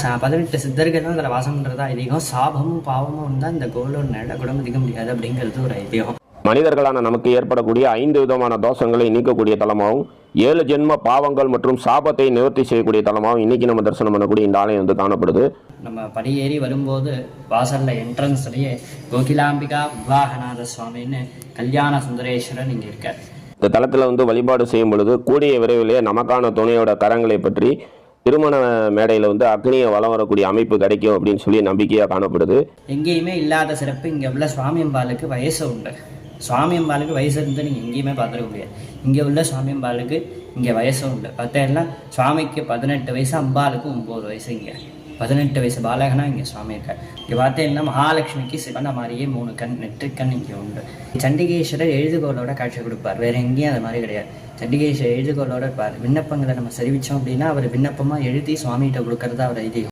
18 சித்தர்கள் தான் அதில் வாசம் பண்ணுறதா ஐதீகம். சாபமும் பாவமும் தான் இந்த கோலோட நிலை கூட மதிக்க முடியாது அப்படிங்கிறது ஒரு ஐதீகம். மனிதர்களான நமக்கு ஏற்படக்கூடிய 5 விதமான தோஷங்களை நீக்கக்கூடிய தலமாகவும் 7 ஜென்ம பாவங்கள் மற்றும் சாபத்தை நிவர்த்தி செய்யக்கூடிய தலமாகவும் இன்னைக்கு நம்ம தரிசனம் பண்ணக்கூடிய இந்த ஆலயம் வந்து காணப்படுது. நம்ம படியேறி வரும்போது வாசல்ல என்ட்ரன்ஸ்லயே கோகிலாம்பிகா விவாகநாத சுவாமின்னு கல்யாண சுந்தரேஸ்வரன் இங்கே இருக்கார். இந்த தலத்தில் வந்து வழிபாடு செய்யும் பொழுது கூடிய விரைவிலே நமக்கான துணையோட கரங்களை பற்றி திருமண மேடையில் வந்து அக்னியை வளம் வரக்கூடிய அமைப்பு கிடைக்கும் அப்படின்னு சொல்லி நம்பிக்கையாக காணப்படுது. எங்கேயுமே இல்லாத சிறப்பு இங்கே உள்ள சுவாமியம்பாளுக்கு வயசு உண்டு. சுவாமியம்பாளுக்கு வயசு இருந்து நீங்கள் எங்கேயுமே பார்த்துருக்க முடியாது. இங்கே உள்ள சுவாமியம்பாளுக்கு இங்கே வயசும் உண்டு. பார்த்தேன்னா சுவாமிக்கு 18 வயசு, அம்பாளுக்கு 9 வயசு. இங்கே 18 வயசு பாலகனா இங்கே சுவாமி இருக்கார். இங்கே பார்த்தேன்னா மகாலட்சுமிக்கு சிவன மாதிரியே 3 கண், நெற்றுக்கண் இங்கே உண்டு. சண்டிகேஸ்வரர் எழுதுகோளோட காட்சி கொடுப்பார். வேற எங்கேயும் அது மாதிரி கிடையாது. சண்டிகேஸ்வரர் எழுதுகோளோட இருப்பார். விண்ணப்பங்களை நம்ம சரிவிச்சோம் அப்படின்னா அவர் விண்ணப்பமாக எழுதி சுவாமிகிட்ட கொடுக்கறதா அவர் ஐதீகம்.